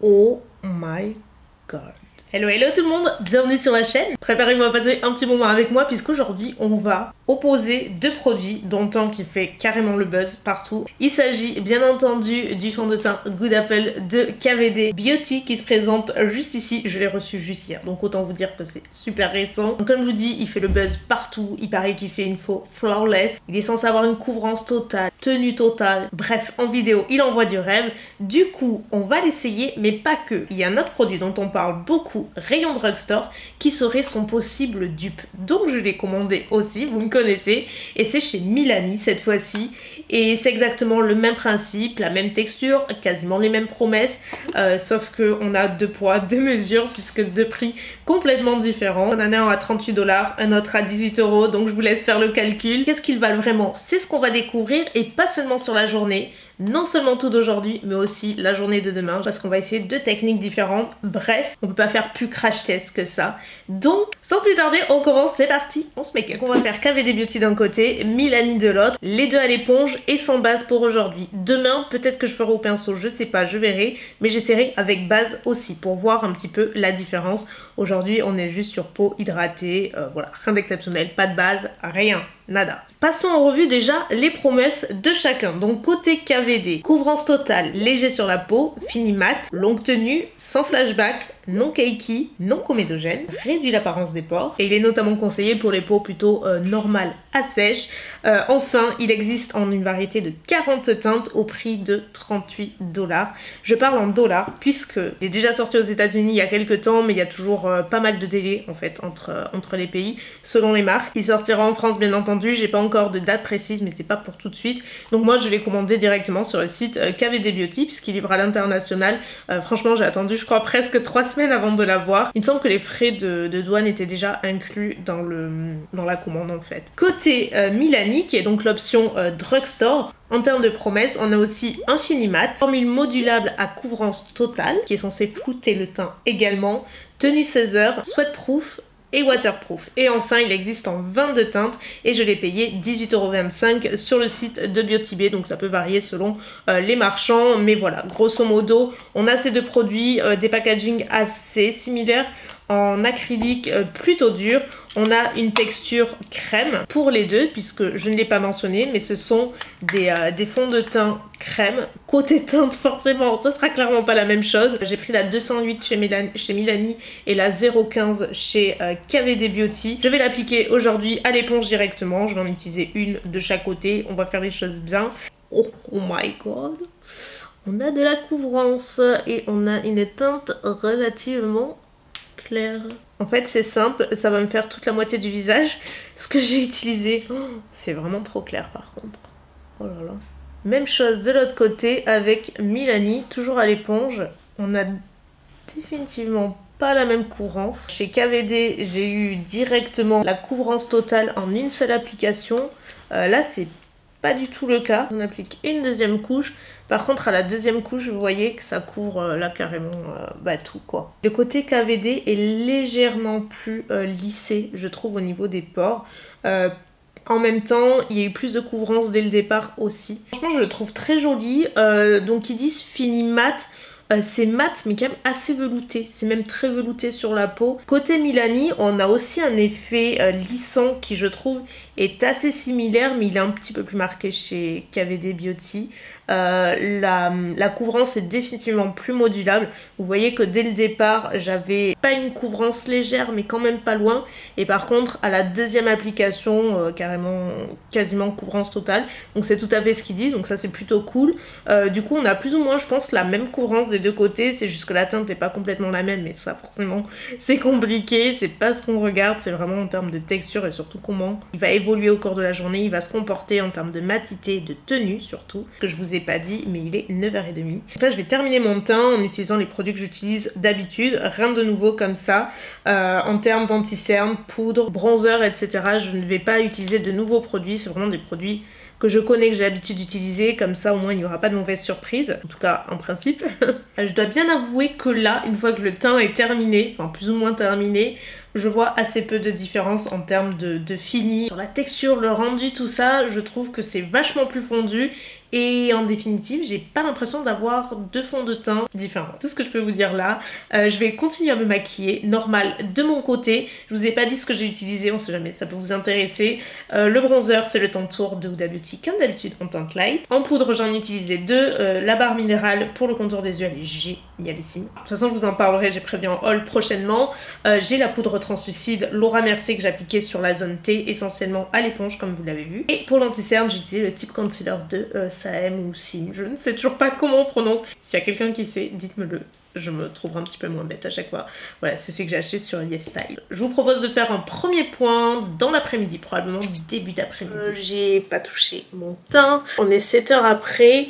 Oh my god. Hello hello tout le monde, bienvenue sur la chaîne. Préparez-vous à passer un petit moment avec moi puisqu'aujourd'hui on va opposer deux produits dont un qui fait carrément le buzz partout. Il s'agit bien entendu du fond de teint Good Apple de KVD Beauty qui se présente juste ici. Je l'ai reçu juste hier, donc autant vous dire que c'est super récent. Donc comme je vous dis, il fait le buzz partout. Il paraît qu'il fait une faux flawless. Il est censé avoir une couvrance totale, tenue totale. Bref, en vidéo, il envoie du rêve. Du coup, on va l'essayer, mais pas que. Il y a un autre produit dont on parle beaucoup, rayon drugstore, qui serait son possible dupe. Donc je l'ai commandé aussi, vous me connaissez, et c'est chez Milani cette fois-ci. Et c'est exactement le même principe, la même texture, quasiment les mêmes promesses, sauf qu'on a deux poids, deux mesures, puisque deux prix complètement différents. On en a un à 38 $, un autre à 18 €, donc je vous laisse faire le calcul. Qu'est-ce qu'ils valent vraiment? C'est ce qu'on va découvrir, et pas seulement sur la journée. Non seulement tout d'aujourd'hui, mais aussi la journée de demain, parce qu'on va essayer deux techniques différentes. Bref, on peut pas faire plus crash test que ça. Donc, sans plus tarder, on commence, c'est parti, on se make up. On va faire KVD Beauty d'un côté, Milani de l'autre, les deux à l'éponge et sans base pour aujourd'hui. Demain, peut-être que je ferai au pinceau, je sais pas, je verrai, mais j'essaierai avec base aussi, pour voir un petit peu la différence. Aujourd'hui, on est juste sur peau hydratée, voilà, rien d'exceptionnel, pas de base, rien. Nada. Passons en revue déjà les promesses de chacun. Donc côté KVD, couvrance totale, léger sur la peau, fini mat, longue tenue, sans flashback, non cakey, non comédogène, réduit l'apparence des pores et il est notamment conseillé pour les peaux plutôt normales à sèche. Enfin, il existe en une variété de 40 teintes au prix de 38 $. Je parle en dollars puisque il est déjà sorti aux États-Unis il y a quelques temps, mais il y a toujours pas mal de délais en fait entre les pays selon les marques. Il sortira en France bien entendu, j'ai pas encore de date précise, mais c'est pas pour tout de suite. Donc moi je l'ai commandé directement sur le site KVD Beauty puisqu'il livre à l'international. Franchement j'ai attendu je crois presque 3 semaines avant de l'avoir. Il me semble que les frais de douane étaient déjà inclus dans la commande en fait. Côté Milani qui est donc l'option drugstore, en termes de promesses, on a aussi Infini Mat, formule modulable à couvrance totale qui est censée flouter le teint également, tenue 16 heures, sweatproof et waterproof. Et enfin, il existe en 22 teintes et je l'ai payé 18,25 € sur le site de Beauty-Bay, donc ça peut varier selon les marchands, mais voilà, grosso modo, on a ces deux produits, des packaging assez similaires, en acrylique plutôt dur. On a une texture crème pour les deux puisque je ne l'ai pas mentionné, mais ce sont des fonds de teint crème. Côté teinte forcément ce sera clairement pas la même chose. J'ai pris la 208 chez Milani et la 015 chez KVD Beauty. Je vais l'appliquer aujourd'hui à l'éponge directement. Je vais en utiliser une de chaque côté. On va faire les choses bien. Oh my god, on a de la couvrance et on a une teinte relativement clair. En fait c'est simple, ça va me faire toute la moitié du visage. Ce que j'ai utilisé, c'est vraiment trop clair par contre. Oh là là. Même chose de l'autre côté avec Milani, toujours à l'éponge. On a définitivement pas la même couvrance. Chez KVD, j'ai eu directement la couvrance totale en une seule application. Là c'est pas du tout le cas. On applique une deuxième couche. Par contre à la deuxième couche vous voyez que ça couvre là carrément tout quoi. Le côté KVD est légèrement plus lissé je trouve au niveau des pores. En même temps, il y a eu plus de couvrance dès le départ aussi. Franchement, je le trouve très joli. Donc, ils disent fini mat. C'est mat, mais quand même assez velouté. C'est même très velouté sur la peau. Côté Milani, on a aussi un effet lissant qui, je trouve, est assez similaire, mais il est un petit peu plus marqué chez KVD Beauty. La couvrance est définitivement plus modulable. Vous voyez que dès le départ j'avais pas une couvrance légère mais quand même pas loin, et par contre à la deuxième application quasiment couvrance totale, donc c'est tout à fait ce qu'ils disent, donc ça c'est plutôt cool. Du coup on a plus ou moins je pense la même couvrance des deux côtés, c'est juste que la teinte n'est pas complètement la même, mais ça forcément c'est compliqué, c'est pas ce qu'on regarde, c'est vraiment en termes de texture et surtout comment il va évoluer au cours de la journée, il va se comporter en termes de matité, de tenue surtout, ce que je vous ai pas dit, mais il est 9h30. Donc là je vais terminer mon teint en utilisant les produits que j'utilise d'habitude, rien de nouveau comme ça. En termes d'anti-cerne, poudre, bronzer, etc. je ne vais pas utiliser de nouveaux produits, c'est vraiment des produits que je connais, que j'ai l'habitude d'utiliser, comme ça au moins il n'y aura pas de mauvaise surprise, en tout cas en principe. Je dois bien avouer que là, une fois que le teint est terminé, enfin plus ou moins terminé, je vois assez peu de différence en termes de fini. Sur la texture, le rendu, tout ça, je trouve que c'est vachement plus fondu Et en définitive, j'ai pas l'impression d'avoir deux fonds de teint différents. Tout ce que je peux vous dire là. Je vais continuer à me maquiller, normal de mon côté. Je vous ai pas dit ce que j'ai utilisé, on sait jamais, ça peut vous intéresser. Le bronzer, c'est le Tantour de Huda Beauty, comme d'habitude en teinte light. En poudre, j'en ai utilisé deux. La barre minérale pour le contour des yeux, elle est génialissime. De toute façon, je vous en parlerai, j'ai prévu en haul prochainement. J'ai la poudre translucide Laura Mercier que j'appliquais sur la zone T, essentiellement à l'éponge, comme vous l'avez vu. Et pour l'anti-cerne, j'ai utilisé le type concealer de Saem ou Sim, je ne sais toujours pas comment on prononce. S'il y a quelqu'un qui sait, dites-me-le. Je me trouverai un petit peu moins bête à chaque fois. Voilà, c'est celui que j'ai acheté sur YesStyle. Je vous propose de faire un premier point dans l'après-midi, probablement début d'après-midi. J'ai pas touché mon teint. On est 7 heures après.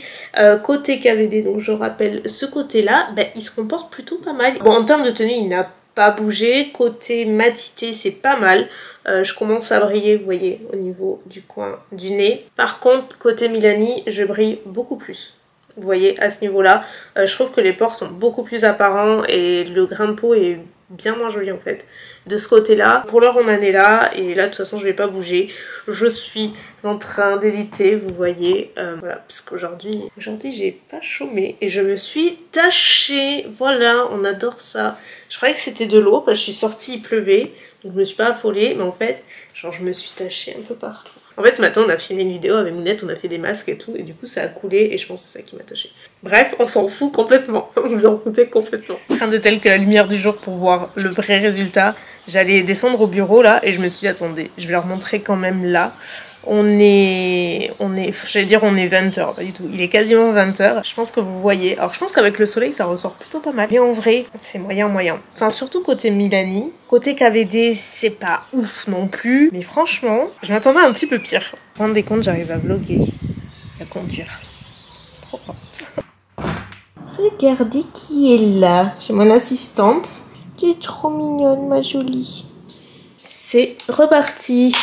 Côté KVD, donc je rappelle ce côté-là, ben, il se comporte plutôt pas mal. Bon, en termes de tenue, il n'a pas bougé. Côté matité, c'est pas mal. Je commence à briller, vous voyez, au niveau du coin du nez. Par contre, côté Milani, je brille beaucoup plus. Vous voyez, à ce niveau-là, je trouve que les pores sont beaucoup plus apparents et le grain de peau est bien moins joli en fait. De ce côté-là, pour l'heure on en est là et là de toute façon je vais pas bouger. Je suis en train d'éditer, vous voyez, voilà, parce qu'aujourd'hui j'ai pas chômé et je me suis tachée. Voilà, on adore ça. Je croyais que c'était de l'eau parce que je suis sortie, il pleuvait, donc je me suis pas affolée, mais en fait, genre je me suis tachée un peu partout. En fait, ce matin, on a filmé une vidéo avec Mounette, on a fait des masques et tout, et du coup, ça a coulé, et je pense que c'est ça qui m'a tachée. Bref, on s'en fout complètement. Vous en foutez complètement. Rien de tel que la lumière du jour pour voir le vrai résultat. J'allais descendre au bureau, là, et je me suis dit, attendez, je vais leur montrer quand même là. J'allais dire on est 20h, pas du tout. Il est quasiment 20h. Je pense que vous voyez. Alors je pense qu'avec le soleil ça ressort plutôt pas mal. Mais en vrai, c'est moyen. Enfin surtout côté Milani. Côté KVD, c'est pas ouf non plus. Mais franchement, je m'attendais un petit peu pire. Vous vous rendez compte, j'arrive à vlogger, à conduire. Trop forte. Regardez qui est là. J'ai mon assistante. Qui est trop mignonne, ma jolie. C'est reparti.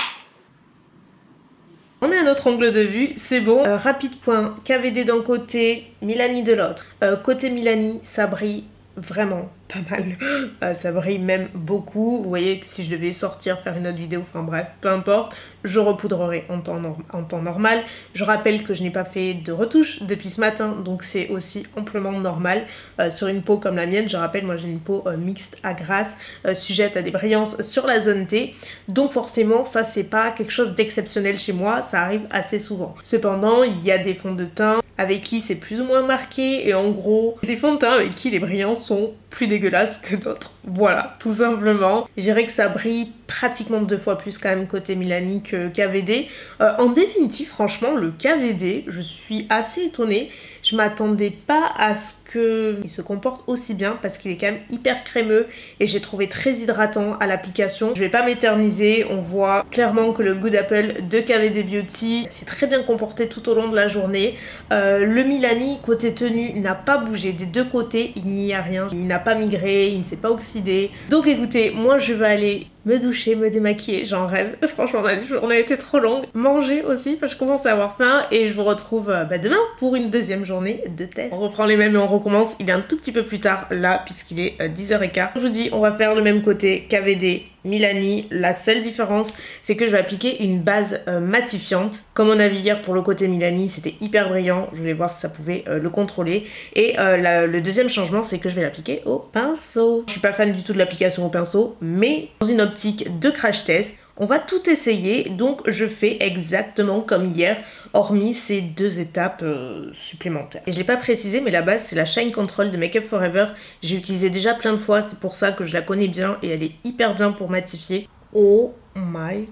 On a un autre angle de vue, c'est bon. Rapide point, KVD d'un côté, Milani de l'autre. Côté Milani, ça brille vraiment pas mal. Ça brille même beaucoup. Vous voyez que si je devais sortir, faire une autre vidéo, enfin bref, peu importe, je repoudrerai en temps normal. Je rappelle que je n'ai pas fait de retouche depuis ce matin, donc c'est aussi amplement normal. Sur une peau comme la mienne, je rappelle, moi j'ai une peau mixte à grasse, sujette à des brillances sur la zone T. Donc forcément, ça c'est pas quelque chose d'exceptionnel chez moi, ça arrive assez souvent. Cependant, il y a des fonds de teint avec qui c'est plus ou moins marqué, et en gros, des fonds de teint avec qui les brillances sont plus dégueulasses que d'autres. Voilà, tout simplement. Je dirais que ça brille pratiquement 2 fois plus quand même côté Milani que KVD. En définitive, franchement, le KVD, je suis assez étonnée. Je m'attendais pas à ce qu'il se comporte aussi bien parce qu'il est quand même hyper crémeux et j'ai trouvé très hydratant à l'application. Je vais pas m'éterniser, on voit clairement que le Good Apple de KVD Beauty s'est très bien comporté tout au long de la journée. Le Milani côté tenue n'a pas bougé, des deux côtés il n'y a rien, il n'a pas migré, il ne s'est pas oxydé. Donc écoutez, moi je vais aller me doucher, me démaquiller, j'en rêve. Franchement, la journée a été trop longue. Manger aussi, parce que je commence à avoir faim. Et je vous retrouve demain pour une deuxième journée de test. On reprend les mêmes et on recommence. Il est un tout petit peu plus tard là, puisqu'il est 10h15. Je vous dis, on va faire le même côté KVD, Milani. La seule différence, c'est que je vais appliquer une base matifiante. Comme on a vu hier pour le côté Milani, c'était hyper brillant. Je voulais voir si ça pouvait le contrôler. Et le deuxième changement, c'est que je vais l'appliquer au pinceau. Je suis pas fan du tout de l'application au pinceau, mais dans une optique de crash test, on va tout essayer. Donc je fais exactement comme hier, hormis ces 2 étapes supplémentaires. Et je l'ai pas précisé, mais la base c'est la Shine Control de Make Up For Ever. J'ai utilisé déjà plein de fois, c'est pour ça que je la connais bien et elle est hyper bien pour matifier. Oh my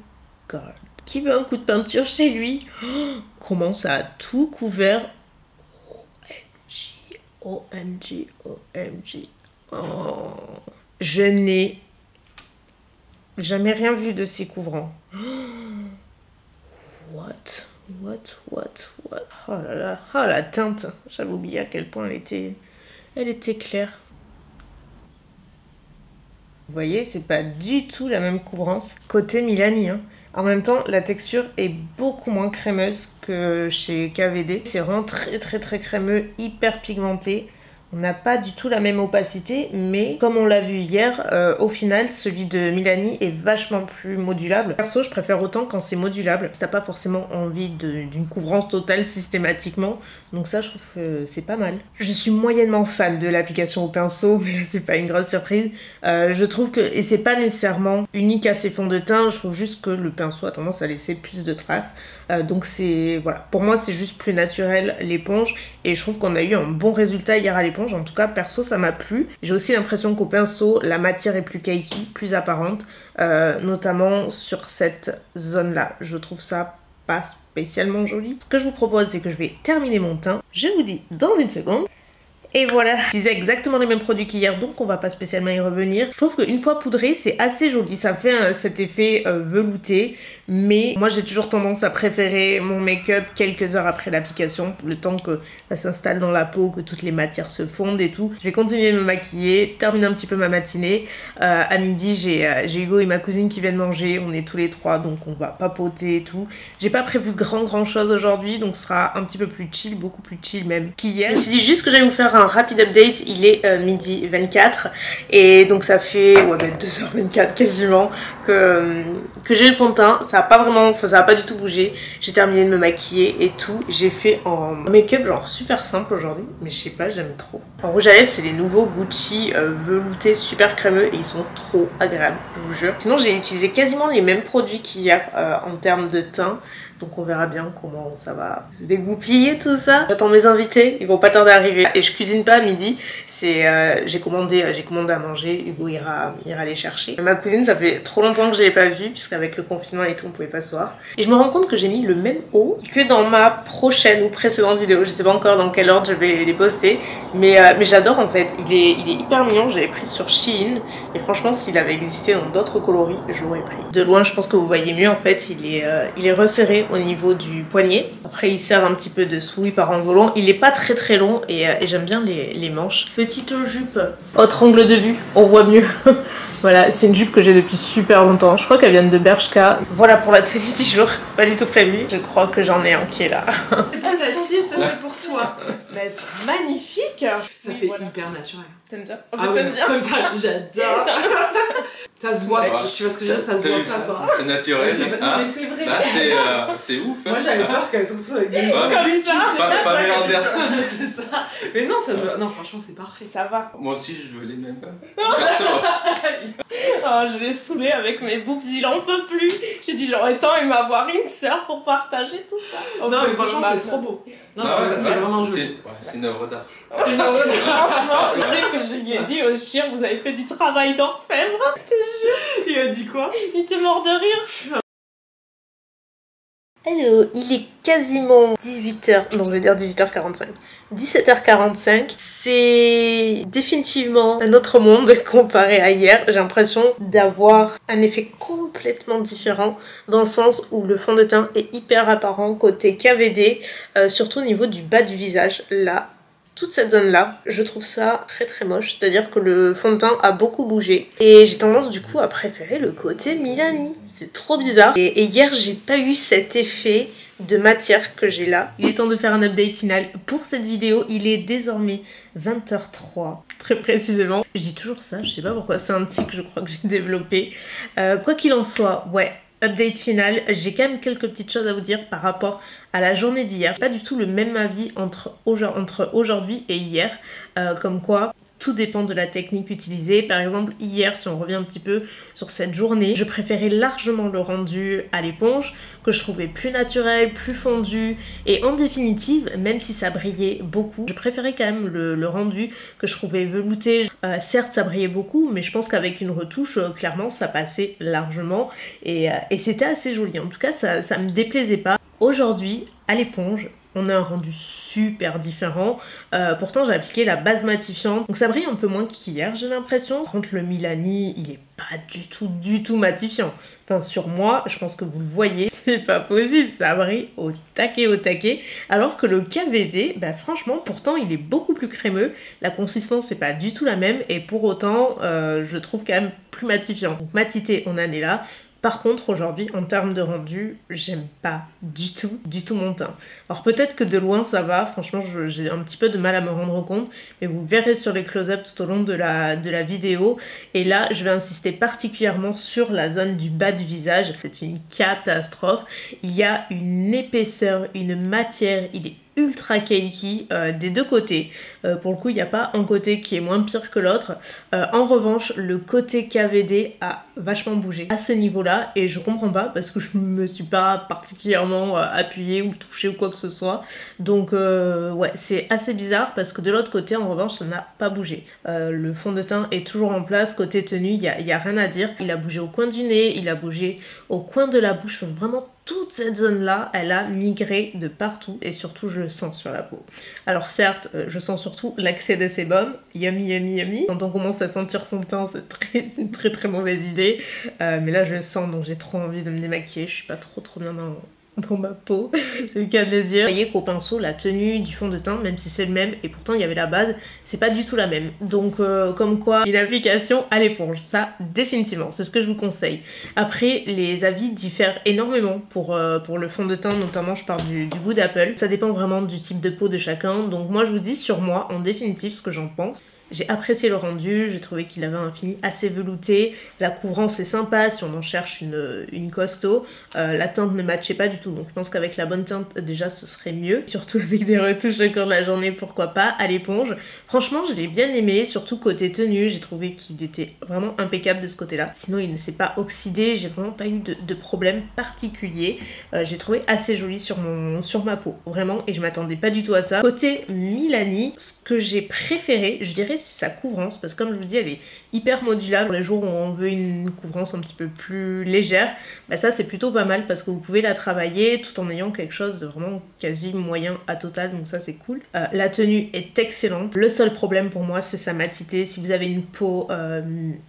god. Qui veut un coup de peinture chez lui? Comment ça a tout couvert? OMG, OMG. Oh. Je n'ai jamais rien vu de si couvrant. What? Oh là là, oh la teinte. J'avais oublié à quel point elle était claire. Vous voyez, c'est pas du tout la même couvrance côté Milani. Hein. En même temps, la texture est beaucoup moins crémeuse que chez KVD. C'est vraiment très crémeux, hyper pigmenté. On n'a pas du tout la même opacité, mais comme on l'a vu hier, au final, celui de Milani est vachement plus modulable. Perso, je préfère autant quand c'est modulable. Si t'as pas forcément envie d'une couvrance totale systématiquement. Donc ça, je trouve que c'est pas mal. Je suis moyennement fan de l'application au pinceau, mais là, c'est pas une grosse surprise. Je trouve que, et c'est pas nécessairement unique à ces fonds de teint, je trouve juste que le pinceau a tendance à laisser plus de traces. Donc c'est, voilà, pour moi, c'est juste plus naturel l'éponge. Et je trouve qu'on a eu un bon résultat hier à l'éponge. En tout cas, perso, ça m'a plu. J'ai aussi l'impression qu'au pinceau, la matière est plus cakey, plus apparente, notamment sur cette zone-là. Je trouve ça pas spécialement joli. Ce que je vous propose, c'est que je vais terminer mon teint. Je vous dis dans une seconde. Et voilà, j'utilisais exactement les mêmes produits qu'hier, donc on va pas spécialement y revenir. Je trouve qu'une fois poudré, c'est assez joli. Ça fait cet effet velouté. Mais moi j'ai toujours tendance à préférer mon make-up quelques heures après l'application, le temps que ça s'installe dans la peau, que toutes les matières se fondent et tout. Je vais continuer de me maquiller, terminer un petit peu ma matinée. À midi j'ai Hugo et ma cousine qui viennent manger, on est tous les trois donc on va papoter et tout. J'ai pas prévu grand chose aujourd'hui, donc ce sera un petit peu plus chill, beaucoup plus chill même qu'hier. Je me suis dit juste que j'allais vous faire un rapide update, il est midi 24 et donc ça fait 2h24 quasiment que j'ai le fond de teint. Ça a pas du tout bougé. J'ai terminé de me maquiller et tout. J'ai fait en make-up genre super simple aujourd'hui, mais je sais pas, j'aime trop. En rouge à lèvres, c'est les nouveaux Gucci veloutés super crémeux et ils sont trop agréables, je vous jure. Sinon, j'ai utilisé quasiment les mêmes produits qu'hier en termes de teint. Donc on verra bien comment ça va se dégoupiller tout ça. J'attends mes invités, ils vont pas tarder à arriver. Et je cuisine pas à midi, j'ai commandé à manger, Hugo ira les chercher. Ma cousine, ça fait trop longtemps que je l'ai pas vue, puisqu'avec le confinement et tout, on pouvait pas se voir. Et je me rends compte que j'ai mis le même haut que dans ma prochaine ou précédente vidéo. Je sais pas encore dans quel ordre je vais les poster, mais j'adore en fait. Il est hyper mignon, je l'avais pris sur Shein. Et franchement, s'il avait existé dans d'autres coloris, je l'aurais pris. De loin, je pense que vous voyez mieux en fait, il est resserré au niveau du poignet. Après il sert un petit peu dessous, il part en volant. Il est pas très long et j'aime bien les manches. Petite jupe, autre angle de vue, on voit mieux. Voilà, c'est une jupe que j'ai depuis super longtemps. Je crois qu'elle vient de Bershka. Voilà pour la tenue du jour, pas du tout prévu. Je crois que j'en ai un qui est là. C'est pas ça fait pour toi. Mais elles sont magnifiques. Ça fait hyper naturel. T'aimes bien? Ah ouais, bien comme ça, j'adore. Ça se voit, ouais, tu vois ce que je veux dire, ça se voit pas quoi. C'est naturel. Non mais c'est vrai. Bah, c'est ouf. Moi j'avais peur qu'elle surtout avec des comme ça. Pas Anderson. C'est ça. Mais non, ça doit... Non, franchement c'est parfait. Ça va. Moi aussi je veux les mêmes. Oh, je l'ai saoulé avec mes boobs, il en peut plus. J'ai dit j'aurais tant aimé avoir une sœur pour partager tout ça. Oh, non mais franchement c'est trop beau. Non, c'est vraiment joli. C'est une œuvre d'art. Franchement, je sais que je lui ai dit au chien, vous avez fait du travail d'orfèvre. Je te jure. Il a dit quoi? Il était mort de rire. Hello, il est quasiment 18h, non je vais dire 18h45, 17h45, c'est définitivement un autre monde comparé à hier. J'ai l'impression d'avoir un effet complètement différent dans le sens où le fond de teint est hyper apparent côté KVD, surtout au niveau du bas du visage, là. Toute cette zone-là, je trouve ça très moche, c'est-à-dire que le fond de teint a beaucoup bougé. Et j'ai tendance du coup à préférer le côté Milani. C'est trop bizarre. Et hier, j'ai pas eu cet effet de matière que j'ai là. Il est temps de faire un update final pour cette vidéo. Il est désormais 20h03, très précisément. Je dis toujours ça, je sais pas pourquoi, c'est un tic je crois que j'ai développé. Quoi qu'il en soit, ouais. Update final, j'ai quand même quelques petites choses à vous dire par rapport à la journée d'hier. Pas du tout le même avis entre aujourd'hui et hier, comme quoi tout dépend de la technique utilisée. Par exemple, hier, si on revient un petit peu sur cette journée, je préférais largement le rendu à l'éponge, que je trouvais plus naturel, plus fondu, et en définitive, même si ça brillait beaucoup, je préférais quand même le rendu que je trouvais velouté. Certes, ça brillait beaucoup, mais je pense qu'avec une retouche, clairement, ça passait largement, et c'était assez joli. En tout cas, ça me déplaisait pas. Aujourd'hui, à l'éponge, on a un rendu super différent. Pourtant, j'ai appliqué la base matifiante. Donc ça brille un peu moins qu'hier, j'ai l'impression. Par contre, le Milani, il est pas du tout matifiant. Enfin, sur moi, je pense que vous le voyez, c'est pas possible. Ça brille au taquet. Alors que le KVD, bah, franchement, pourtant, il est beaucoup plus crémeux. La consistance n'est pas du tout la même. Et pour autant, je trouve quand même plus matifiant. Donc matité, on en est là. Par contre aujourd'hui en termes de rendu, j'aime pas du tout mon teint. Alors peut-être que de loin ça va, franchement j'ai un petit peu de mal à me rendre compte, mais vous verrez sur les close-up tout au long de la vidéo. Et là je vais insister particulièrement sur la zone du bas du visage, c'est une catastrophe. Il y a une épaisseur, une matière, il est ultra cakey des deux côtés. Pour le coup il n'y a pas un côté qui est moins pire que l'autre. En revanche le côté KVD a vachement bougé à ce niveau là et je comprends pas parce que je me suis pas particulièrement appuyée ou touchée ou quoi que ce soit, donc ouais c'est assez bizarre parce que de l'autre côté en revanche ça n'a pas bougé. Le fond de teint est toujours en place, côté tenue il y a rien à dire, il a bougé au coin du nez, il a bougé au coin de la bouche, vraiment toute cette zone-là, elle a migré de partout et surtout je le sens sur la peau. Alors certes, je sens surtout l'accès de sébum, yummy yummy yummy. Quand on commence à sentir son teint, c'est une très mauvaise idée. Mais là je le sens, donc j'ai trop envie de me démaquiller, je suis pas trop bien dans ma peau, c'est le cas de le dire. Vous voyez qu'au pinceau, la tenue du fond de teint, même si c'est le même, et pourtant il y avait la base, c'est pas du tout la même. Donc comme quoi, une application à l'éponge, ça définitivement, c'est ce que je vous conseille. Après, les avis diffèrent énormément pour le fond de teint, notamment je parle du goût d'Apple. Ça dépend vraiment du type de peau de chacun, donc moi je vous dis sur moi, en définitive, ce que j'en pense. J'ai apprécié le rendu, j'ai trouvé qu'il avait un fini assez velouté, la couvrance est sympa si on en cherche une costaud, la teinte ne matchait pas du tout, donc je pense qu'avec la bonne teinte déjà ce serait mieux, surtout avec des retouches au cours de la journée, pourquoi pas, à l'éponge. Franchement je l'ai bien aimé, surtout côté tenue, j'ai trouvé qu'il était vraiment impeccable de ce côté-là, sinon il ne s'est pas oxydé, j'ai vraiment pas eu de problème particulier, j'ai trouvé assez joli sur ma peau, vraiment, et je m'attendais pas du tout à ça. Côté Milani, ce que j'ai préféré, je dirais sa couvrance, parce que comme je vous dis elle est hyper modulable pour les jours où on veut une couvrance un petit peu plus légère, bah ça c'est plutôt pas mal parce que vous pouvez la travailler tout en ayant quelque chose de vraiment quasi moyen à total, donc ça c'est cool. La tenue est excellente, le seul problème pour moi c'est sa matité. Si vous avez une peau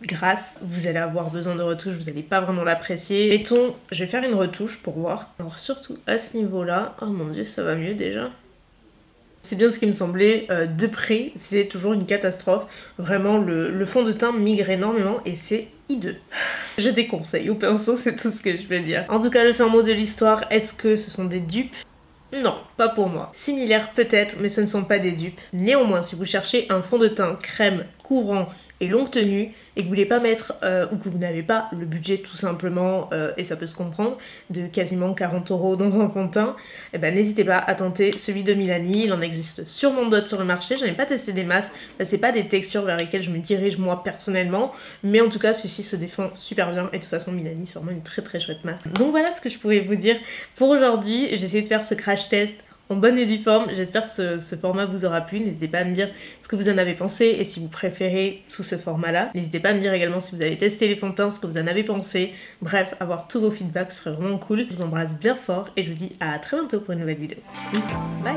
grasse, vous allez avoir besoin de retouches, vous n'allez pas vraiment l'apprécier. Mettons, je vais faire une retouche pour voir, alors surtout à ce niveau là, oh mon dieu ça va mieux déjà. C'est bien ce qui me semblait, de près, c'est toujours une catastrophe. Vraiment, le fond de teint migre énormément et c'est hideux. Je déconseille au pinceau, c'est tout ce que je peux dire. En tout cas, le fin mot de l'histoire, est-ce que ce sont des dupes ? Non, pas pour moi. Similaires peut-être, mais ce ne sont pas des dupes. Néanmoins, si vous cherchez un fond de teint crème, couvrant et longue tenue, et que vous voulez pas mettre, ou que vous n'avez pas le budget tout simplement, et ça peut se comprendre, de quasiment 40 € dans un fond de teint, eh ben n'hésitez pas à tenter celui de Milani, il en existe sûrement d'autres sur le marché, j'en ai pas testé des masses, c'est pas des textures vers lesquelles je me dirige moi personnellement, mais en tout cas celui-ci se défend super bien, et de toute façon Milani c'est vraiment une très chouette masse. Donc voilà ce que je pouvais vous dire pour aujourd'hui, j'ai essayé de faire ce crash test en bonne et due forme, j'espère que ce format vous aura plu, n'hésitez pas à me dire ce que vous en avez pensé et si vous préférez sous ce format là, n'hésitez pas à me dire également si vous avez testé les fonds de teint, ce que vous en avez pensé, bref, avoir tous vos feedbacks serait vraiment cool. Je vous embrasse bien fort et je vous dis à très bientôt pour une nouvelle vidéo. Bye.